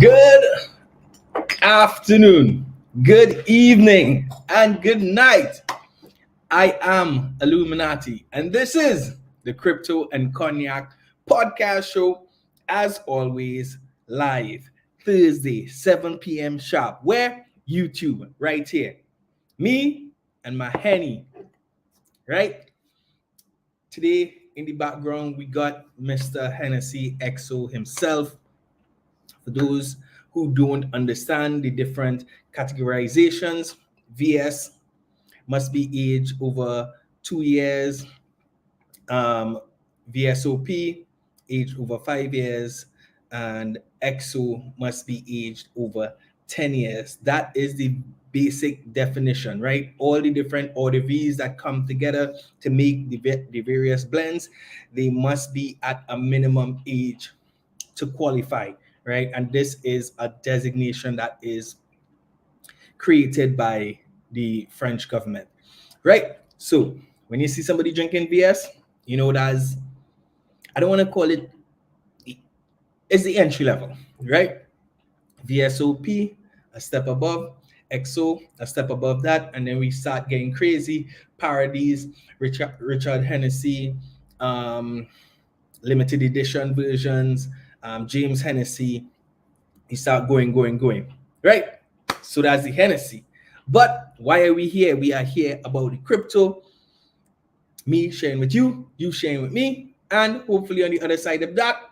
Good afternoon, good evening, and good night. I am 𝐂𝐎𝐍𝐕𝐄𝐑𝐒𝐀𝐓𝐈𝐎𝐍, and this is the Crypto and Cognac podcast show, as always, live Thursday, 7 p.m. sharp, where YouTube, right here. Me and my Henny, right? Today, in the background, we got Mr. Hennessy XO himself. For those who don't understand the different categorizations, VS must be aged over 2 years, VSOP aged over 5 years, and XO must be aged over 10 years. That is the basic definition, right? All the different 𝐂𝐻𝐍s that come together to make the various blends, they must be at a minimum age to qualify, right? And this is a designation that is created by the French government, right? So when you see somebody drinking VS, you know that's, I don't want to call it, it's the entry level, right? VSOP, a step above, XO, a step above that, and then we start getting crazy. Parodies, Richard Hennessy, limited edition versions, James Hennessy. You start going, right? So that's the Hennessy. But why are we here? We are here about the crypto. Me sharing with you, you sharing with me, and hopefully on the other side of that,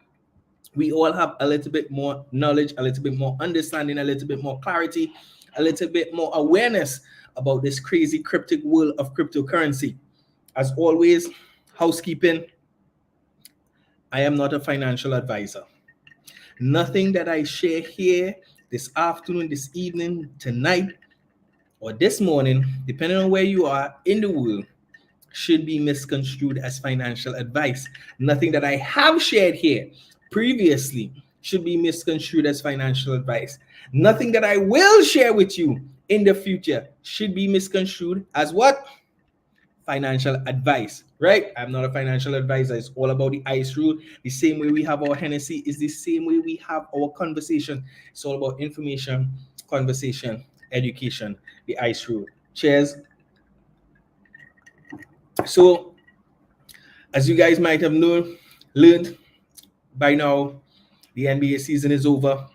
we all have a little bit more knowledge, a little bit more understanding, a little bit more clarity, a little bit more awareness about this crazy cryptic world of cryptocurrency. As always, housekeeping. I am not a financial advisor. Nothing that I share here this afternoon, this evening, tonight, or this morning, depending on where you are in the world, should be misconstrued as financial advice. Nothing that I have shared here previously should be misconstrued as financial advice. Nothing that I will share with you in the future should be misconstrued as what? Financial advice, right? I'm not a financial advisor. It's all about the ICE rule. The same way we have our Hennessy is the same way we have our conversation. It's all about information, conversation, education, the ICE rule. Cheers. So, as you guys might have learned by now, the NBA season is over.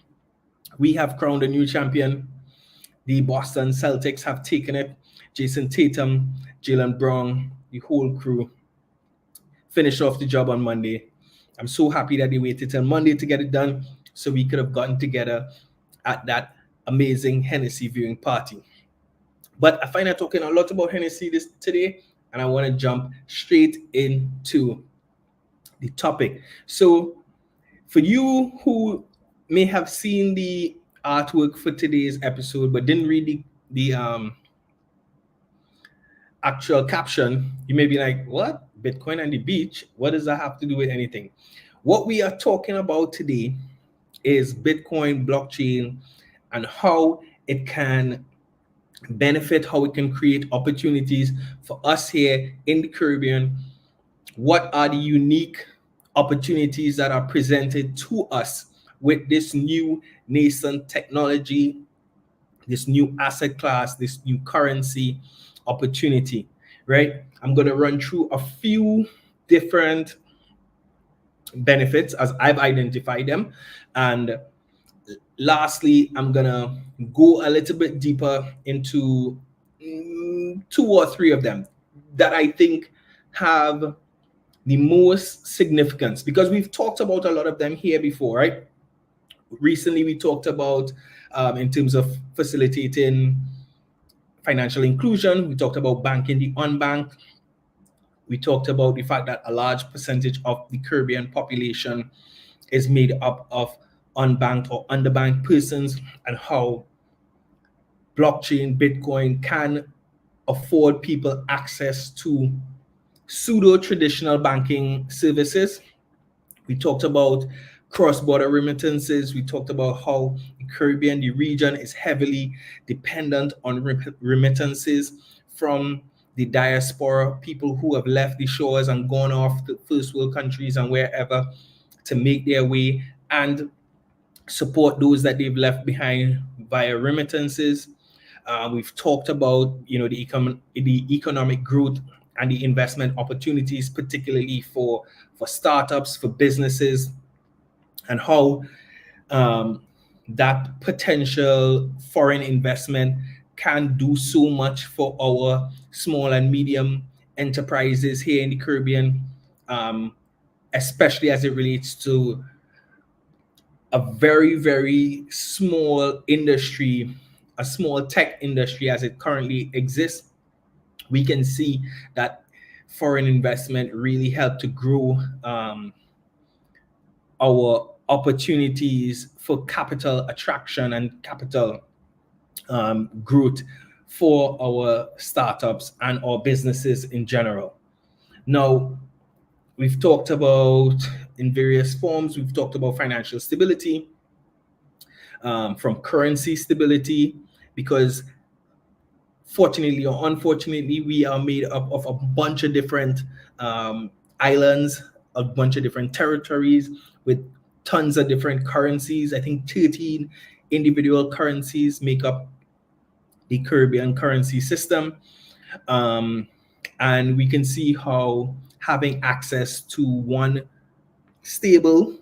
We have crowned a new champion. The Boston Celtics have taken it. Jason Tatum, Jaylen Brown, the whole crew finished off the job on Monday. I'm so happy that they waited till Monday to get it done so we could have gotten together at that amazing Hennessy viewing party. But I find I'm talking a lot about Hennessy today, and I want to jump straight into the topic. So for you who may have seen the artwork for today's episode but didn't read the actual caption, you may be like, what? Bitcoin and the beach? What does that have to do with anything? What we are talking about today is Bitcoin, blockchain, and how it can benefit, how it can create opportunities for us here in the Caribbean. What are the unique opportunities that are presented to us with this new nascent technology, this new asset class, this new currency opportunity, right? I'm going to run through a few different benefits as I've identified them. And lastly, I'm going to go a little bit deeper into 2 or 3 of them that I think have the most significance, because we've talked about a lot of them here before, right? Recently, we talked about in terms of facilitating financial inclusion. We talked about banking the unbanked. We talked about the fact that a large percentage of the Caribbean population is made up of unbanked or underbanked persons, and how blockchain, Bitcoin can afford people access to pseudo-traditional banking services. We talked about cross-border remittances. We talked about how the Caribbean, the region, is heavily dependent on remittances from the diaspora, people who have left the shores and gone off to first world countries and wherever to make their way. And support those that they've left behind via remittances. We've talked about the economic growth and the investment opportunities, particularly for startups, for businesses, and how that potential foreign investment can do so much for our small and medium enterprises here in the Caribbean, especially as it relates to a very, very small industry, a small tech industry as it currently exists. We can see that foreign investment really helped to grow our opportunities for capital attraction and capital growth for our startups and our businesses in general. Now, we've talked about in various forms, we've talked about financial stability, from currency stability, because fortunately or unfortunately, we are made up of a bunch of different islands, a bunch of different territories with tons of different currencies. I think 13 individual currencies make up the Caribbean currency system. And we can see how having access to one stable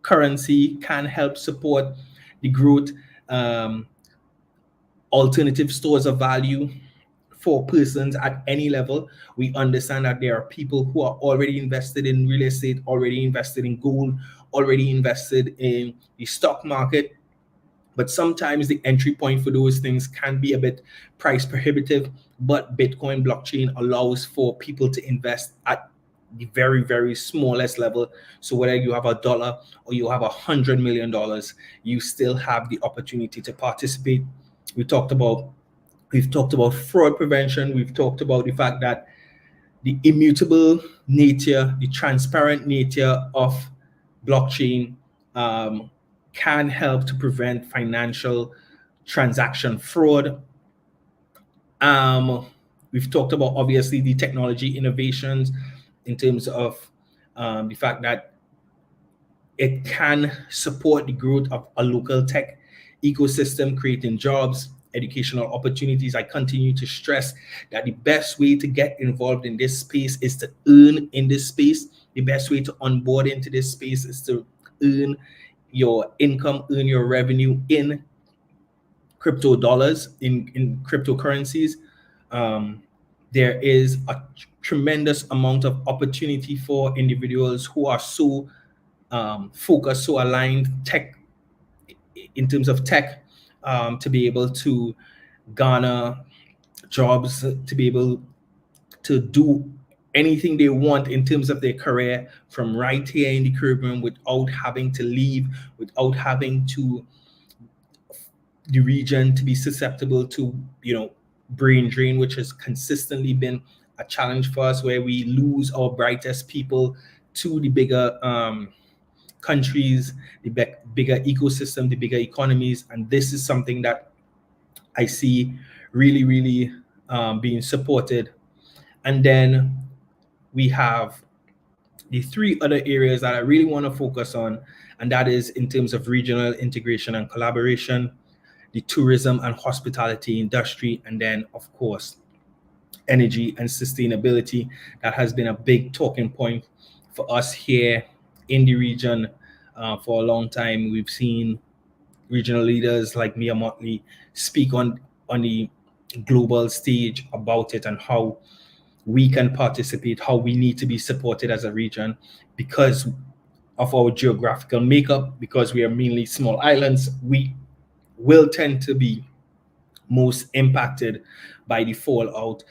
currency can help support the growth, alternative stores of value for persons at any level. We understand that there are people who are already invested in real estate, already invested in gold, already invested in the stock market. But sometimes the entry point for those things can be a bit price prohibitive. But Bitcoin blockchain allows for people to invest at the very, very smallest level. So whether you have $1 or you have $100 million, you still have the opportunity to participate. We've talked about fraud prevention. We've talked about the fact that the immutable nature, the transparent nature of blockchain can help to prevent financial transaction fraud. We've talked about, obviously, the technology innovations in terms of the fact that it can support the growth of a local tech ecosystem, creating jobs, educational opportunities. I continue to stress that the best way to get involved in this space is to earn in this space. The best way to onboard into this space is to earn your income, earn your revenue in crypto dollars, in cryptocurrencies. There is a tremendous amount of opportunity for individuals who are so focused, so aligned tech in terms of tech, to be able to garner jobs, to be able to do anything they want in terms of their career from right here in the Caribbean without having to leave, without having to the region to be susceptible to brain drain, which has consistently been a challenge for us, where we lose our brightest people to the bigger countries, the bigger ecosystem, the bigger economies. And this is something that I see really, really being supported. And then we have the three other areas that I really want to focus on, and that is in terms of regional integration and collaboration, the tourism and hospitality industry, and then, of course, energy and sustainability. That has been a big talking point for us here in the region for a long time. We've seen regional leaders like Mia Motley speak on the global stage about it and how we can participate, how we need to be supported as a region because of our geographical makeup, because we are mainly small islands. We will tend to be most impacted by the fallout,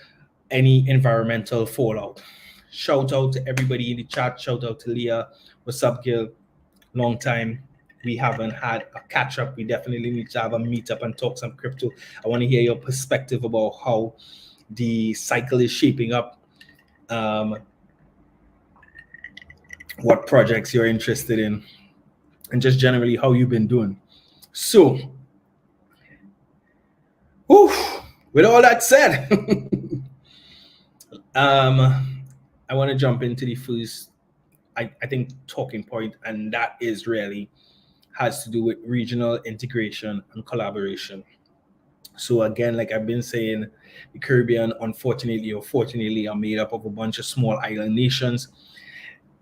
any environmental fallout. Shout out to everybody in the chat. Shout out to Leah. What's up, Gil? Long time. We haven't had a catch up. We definitely need to have a meetup and talk some crypto. I want to hear your perspective about how the cycle is shaping up, what projects you're interested in, and just generally how you've been doing. So, with all that said, I want to jump into the first, I think, talking point, and that is really has to do with regional integration and collaboration. So again, like I've been saying, the Caribbean, unfortunately or fortunately, are made up of a bunch of small island nations.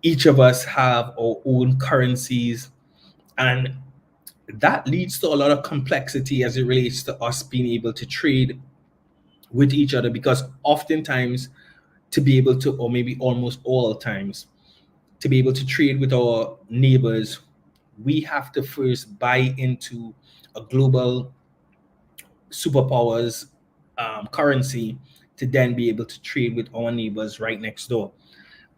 Each of us have our own currencies, and that leads to a lot of complexity as it relates to us being able to trade with each other, because oftentimes, to be able to, or maybe almost all times, to be able to trade with our neighbors, we have to first buy into a global superpowers currency to then be able to trade with our neighbors right next door.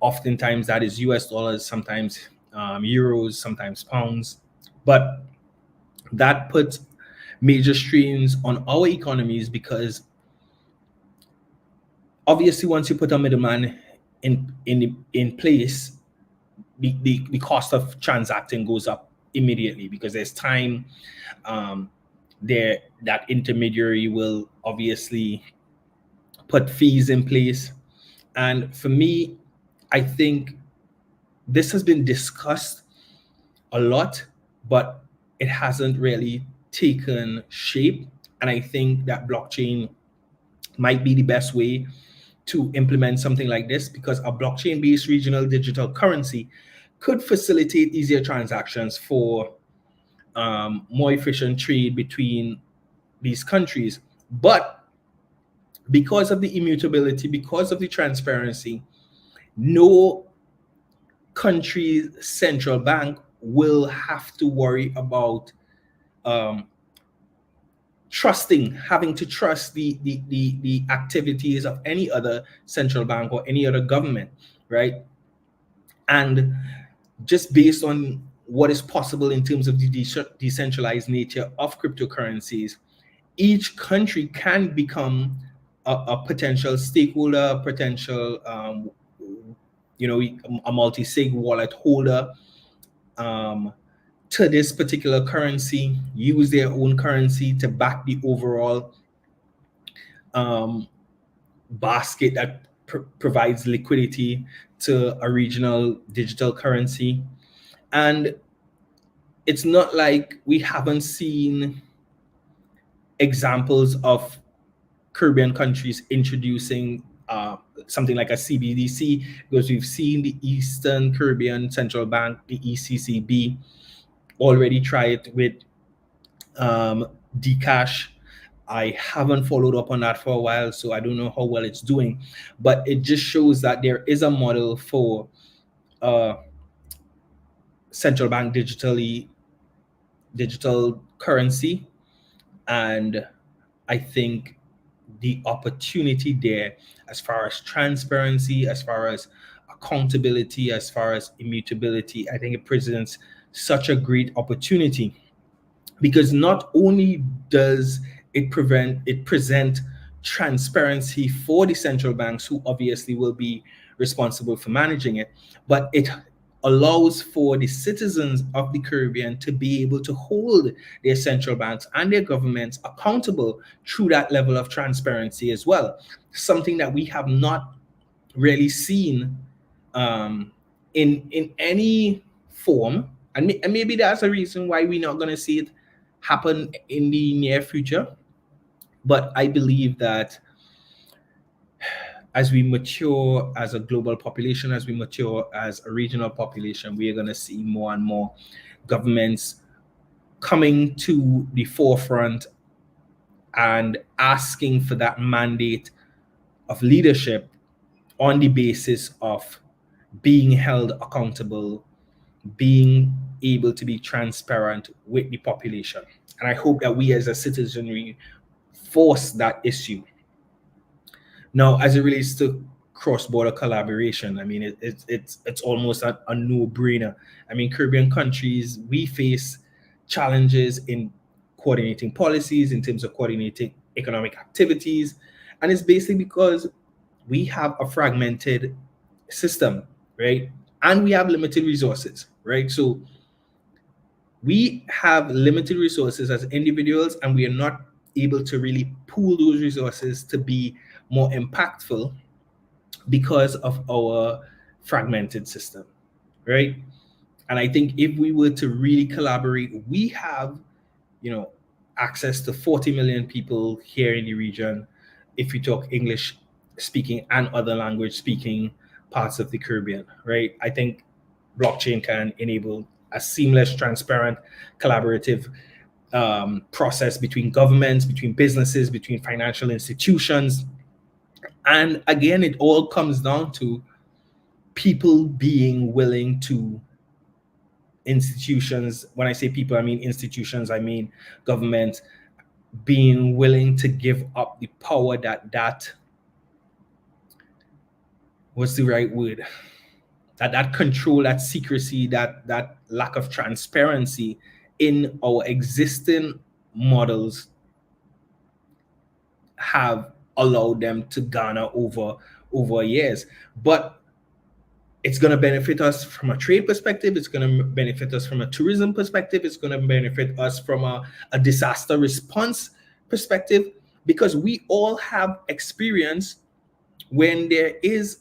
Oftentimes that is US dollars, sometimes euros, sometimes pounds. But that puts major strains on our economies, because obviously once you put a middleman in place, the cost of transacting goes up immediately, because there's time there. That intermediary will obviously put fees in place. And for me, I think this has been discussed a lot, but it hasn't really taken shape. And I think that blockchain might be the best way to implement something like this, because a blockchain-based regional digital currency could facilitate easier transactions for more efficient trade between these countries. But because of the immutability, because of the transparency, no country's central bank will have to worry about having to trust the activities of any other central bank or any other government, right? And just based on what is possible in terms of the decentralized nature of cryptocurrencies, each country can become a potential stakeholder, potential, a multi-sig wallet holder to this particular currency, use their own currency to back the overall basket that provides liquidity to a regional digital currency. And it's not like we haven't seen examples of Caribbean countries introducing something like a CBDC, because we've seen the Eastern Caribbean Central Bank, the ECCB, already try it with Dcash. I haven't followed up on that for a while, so I don't know how well it's doing, but it just shows that there is a model for central bank digital currency. And I think the opportunity there, as far as transparency, as far as accountability, as far as immutability, I think it presents such a great opportunity, because not only does it present transparency for the central banks, who obviously will be responsible for managing it, but it allows for the citizens of the Caribbean to be able to hold their central banks and their governments accountable through that level of transparency as well. Something that we have not really seen in any form, and maybe that's a reason why we're not going to see it happen in the near future. But I believe that as we mature as a global population, as we mature as a regional population, we are going to see more and more governments coming to the forefront and asking for that mandate of leadership on the basis of being held accountable, being able to be transparent with the population. And I hope that we as a citizenry force that issue. Now, as it relates to cross-border collaboration, I mean, it's almost a no-brainer. I mean, Caribbean countries, we face challenges in coordinating policies, in terms of coordinating economic activities. And it's basically because we have a fragmented system, right? And we have limited resources, right? So we have limited resources as individuals, and we are not able to really pool those resources to be more impactful because of our fragmented system, right? And I think if we were to really collaborate, we have, access to 40 million people here in the region, if we talk English speaking and other language speaking parts of the Caribbean, right? I think blockchain can enable a seamless, transparent, collaborative process between governments, between businesses, between financial institutions. And again, it all comes down to people being willing to, institutions, when I say people, I mean institutions, I mean government, being willing to give up the power that what's the right word, that control, that secrecy, that lack of transparency in our existing models have allowed them to garner over years. But it's going to benefit us from a trade perspective. It's going to benefit us from a tourism perspective. It's going to benefit us from a disaster response perspective, because we all have experience when there is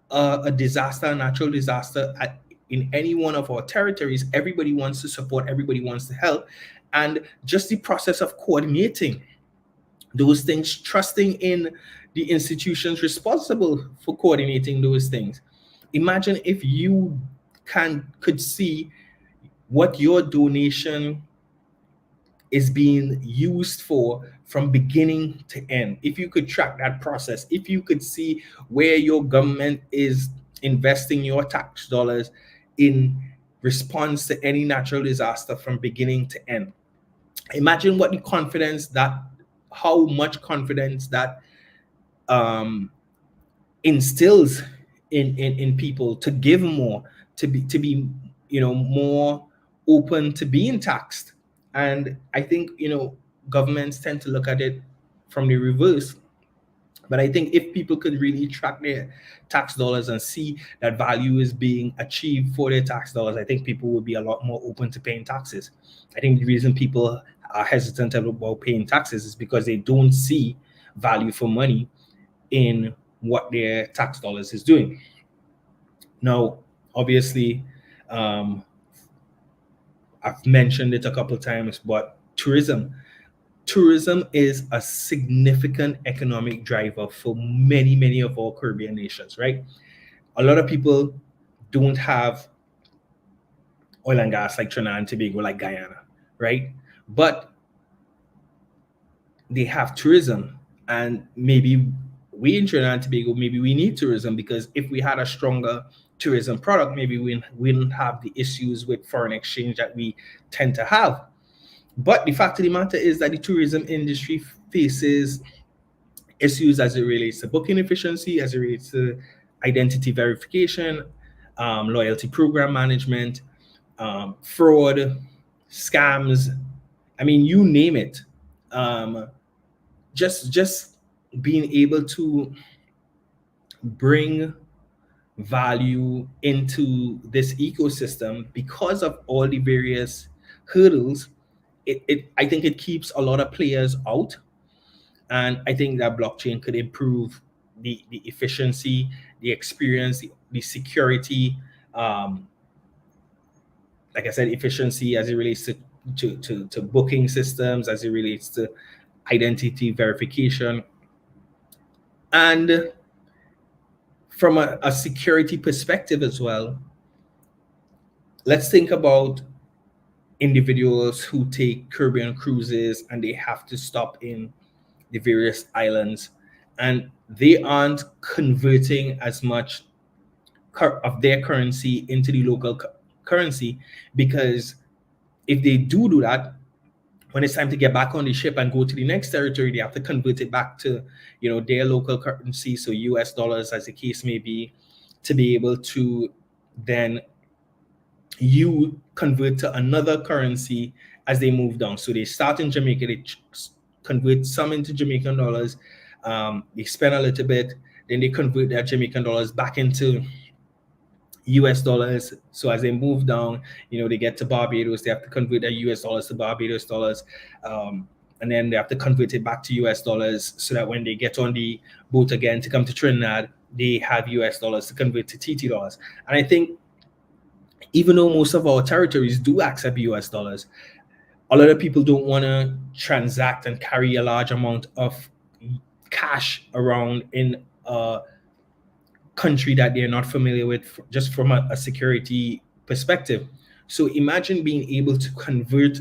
a disaster, a natural disaster in any one of our territories. Everybody wants to support, everybody wants to help. And just the process of coordinating those things, trusting in the institutions responsible for coordinating those things. Imagine if you could see what your donation is being used for from beginning to end. If you could track that process, if you could see where your government is investing your tax dollars in response to any natural disaster from beginning to end. Imagine what the confidence that, how much confidence that instills in people to give more, to be more open to being taxed. And I think governments tend to look at it from the reverse. But I think if people could really track their tax dollars and see that value is being achieved for their tax dollars, I think people would be a lot more open to paying taxes. I think the reason people are hesitant about paying taxes is because they don't see value for money in what their tax dollars is doing. Now, obviously, I've mentioned it a couple of times, but tourism is a significant economic driver for many of our Caribbean nations, right? A lot of people don't have oil and gas like Trinidad and Tobago, like Guyana, right? But they have tourism. And maybe we in Trinidad and Tobago, maybe we need tourism, because if we had a stronger tourism product, maybe we wouldn't have the issues with foreign exchange that we tend to have. But the fact of the matter is that the tourism industry faces issues as it relates to booking efficiency, as it relates to identity verification, loyalty program management, fraud, scams. I mean, you name it. Just being able to bring value into this ecosystem because of all the various hurdles, I think it keeps a lot of players out. And I think that blockchain could improve the efficiency, the experience, the security, like I said, efficiency as it relates to booking systems, as it relates to identity verification. And from a security perspective as well, let's think about individuals who take Caribbean cruises and they have to stop in the various islands, and they aren't converting as much of their currency into the local currency, because if they do that, when it's time to get back on the ship and go to the next territory, they have to convert it back to their local currency, so US dollars as the case may be, to be able to then you convert to another currency as they move down. So they start in Jamaica, they convert some into Jamaican dollars, they spend a little bit, then they convert their Jamaican dollars back into US dollars. So as they move down, they get to Barbados, they have to convert their US dollars to Barbados dollars, and then they have to convert it back to US dollars, so that when they get on the boat again to come to Trinidad, they have US dollars to convert to TT dollars. And I think even though most of our territories do accept US dollars, a lot of people don't want to transact and carry a large amount of cash around in a country that they're not familiar with, just from a security perspective. So imagine being able to convert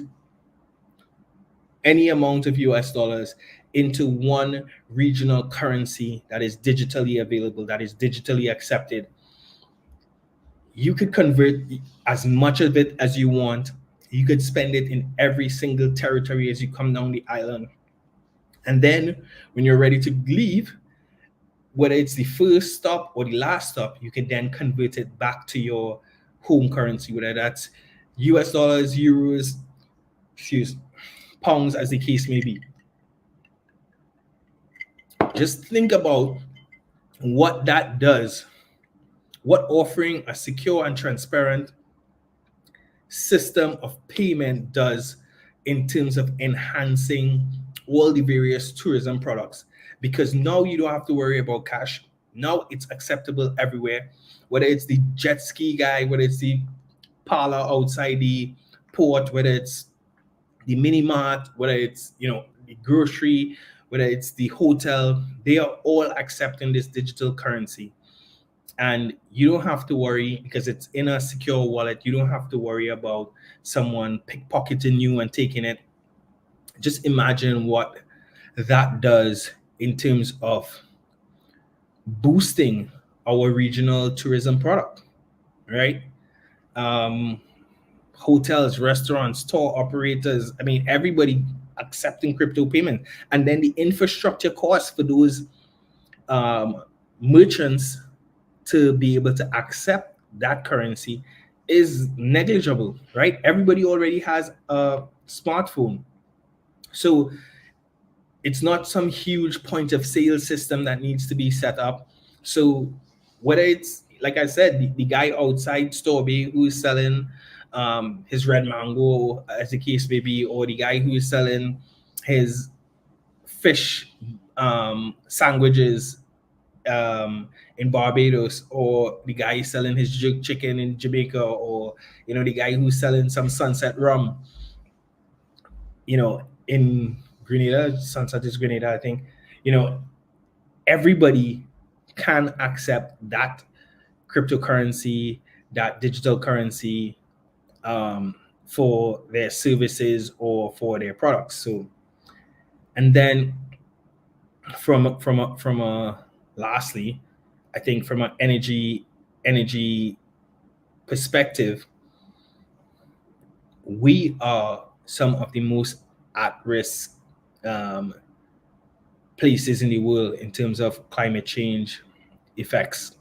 any amount of US dollars into one regional currency that is digitally available, that is digitally accepted. You could convert as much of it as you want. You could spend it in every single territory as you come down the island. And then when you're ready to leave, whether it's the first stop or the last stop, you can then convert it back to your home currency, whether that's US dollars, euros, pounds, as the case may be. Just think about what that does, what offering a secure and transparent system of payment does in terms of enhancing all the various tourism products. Because now you don't have to worry about cash. Now it's acceptable everywhere, whether it's the jet ski guy, whether it's the parlor outside the port, whether it's the mini mart, whether it's the grocery, whether it's the hotel. They are all accepting this digital currency. And you don't have to worry, because it's in a secure wallet. You don't have to worry about someone pickpocketing you and taking it. Just imagine what that does in terms of boosting our regional tourism product, right? Hotels, restaurants, tour operators, I mean, everybody accepting crypto payment. And then the infrastructure costs for those merchants to be able to accept that currency is negligible, right? Everybody already has a smartphone. So it's not some huge point of sale system that needs to be set up. So whether it's, like I said, the guy outside Storby who's selling his red mango, as the case may be, or the guy who is selling his fish sandwiches in Barbados, or the guy selling his jerk chicken in Jamaica, or the guy who's selling some sunset rum in Grenada. Sunset is Grenada, I think. Everybody can accept that cryptocurrency, that digital currency, for their services or for their products. So, and then lastly, I think from an energy perspective, we are some of the most at-risk places in the world in terms of climate change effects.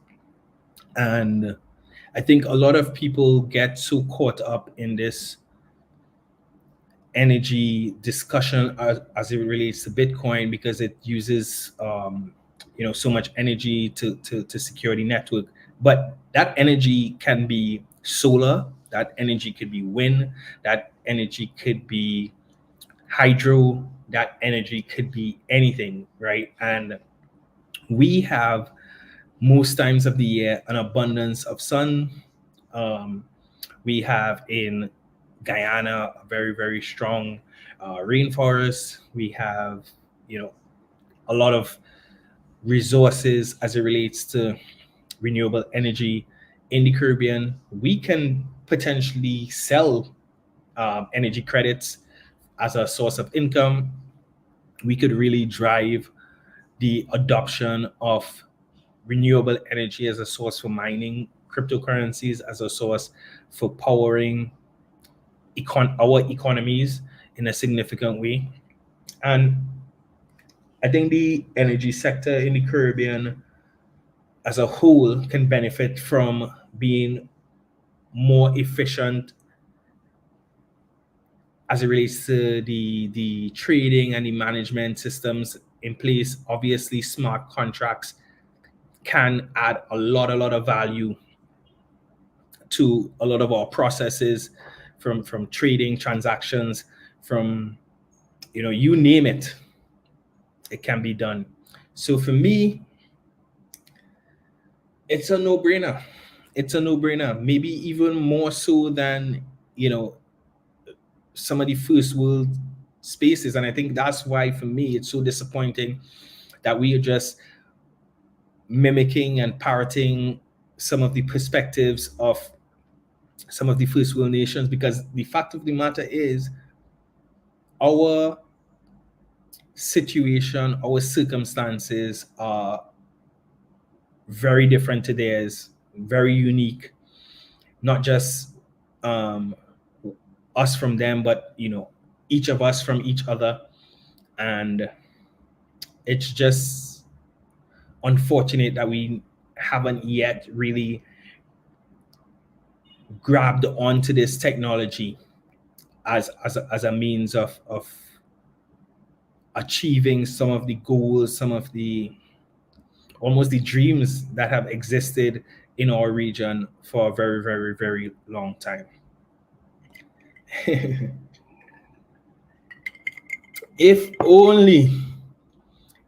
And I think a lot of people get so caught up in this energy discussion as it relates to Bitcoin, because it uses so much energy to secure the network. But that energy can be solar, that energy could be wind, that energy could be hydro, that energy could be anything, right? And we have, most times of the year, an abundance of sun. We have in Guyana a very, very strong rainforest. We have a lot of resources as it relates to renewable energy. In the Caribbean, we can potentially sell energy credits as a source of income. We could really drive the adoption of renewable energy as a source for mining, cryptocurrencies as a source for powering our economies in a significant way. And I think the energy sector in the Caribbean as a whole can benefit from being more efficient as it relates to the trading and the management systems in place. Obviously, smart contracts can add a lot of value to a lot of our processes, from trading, transactions, from you name it, it can be done. So for me, it's a no-brainer. it's a no-brainer. Maybe even more so than, you know, some of the first world spaces. And I think that's why, for me, it's so disappointing that we are just mimicking and parroting some of the perspectives of some of the first world nations, because the fact of the matter is our situation, our circumstances are very different to theirs, very unique, not just us from them, but, you know, each of us from each other. And it's just unfortunate that we haven't yet really grabbed onto this technology as a means of achieving some of the goals, some of the almost the dreams that have existed in our region for a very, very, very long time. If only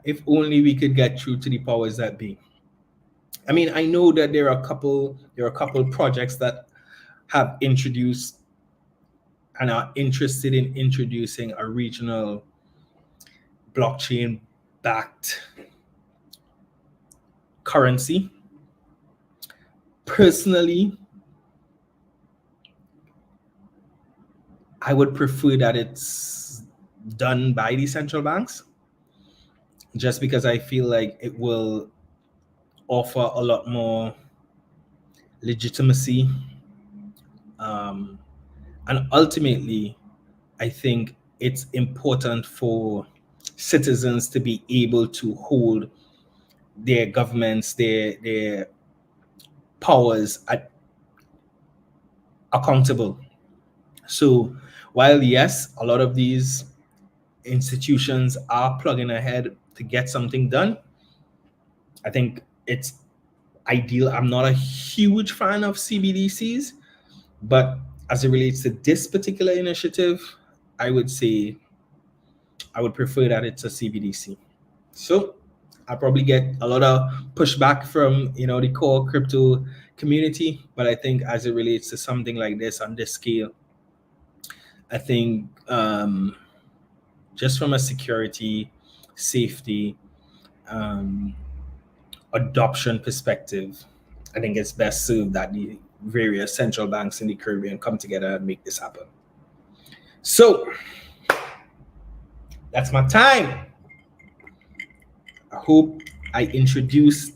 we could get through to the powers that be. I mean, I know that there are a couple projects that have introduced and are interested in introducing a regional blockchain backed currency. Personally, I would prefer that it's done by the central banks, just because I feel like it will offer a lot more legitimacy. And ultimately, I think it's important for citizens to be able to hold their governments, their powers accountable. So while, yes, a lot of these institutions are plugging ahead to get something done, I think it's ideal. I'm not a huge fan of CBDCs, but as it relates to this particular initiative, I would say I would prefer that it's a CBDC. So I'll probably get a lot of pushback from, you know, the core crypto community, but I think as it relates to something like this on this scale, I think just from a security, safety, adoption perspective, I think it's best served that the various central banks in the Caribbean come together and make this happen. So that's my time. I hope I introduced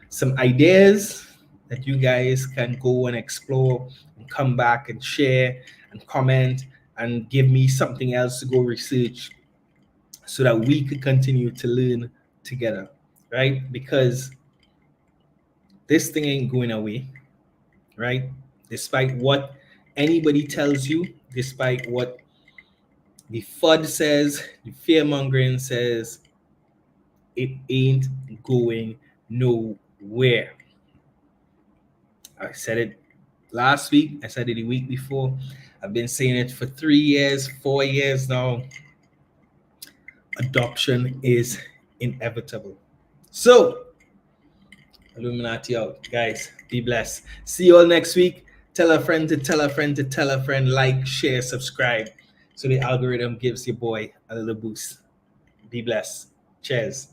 some ideas that you guys can go and explore and come back and share and comment and give me something else to go research, so that we could continue to learn together, right? Because this thing ain't going away, right? Despite what anybody tells you, despite what the FUD says, the fear mongering says, it ain't going nowhere. I said it last week, I said it the week before. I've been saying it for 3 years, 4 years now. Adoption is inevitable. So, Illuminati out, guys. Be blessed. See you all next week. Tell a friend to tell a friend to tell a friend. Like, share, subscribe, so the algorithm gives your boy a little boost. Be blessed. Cheers.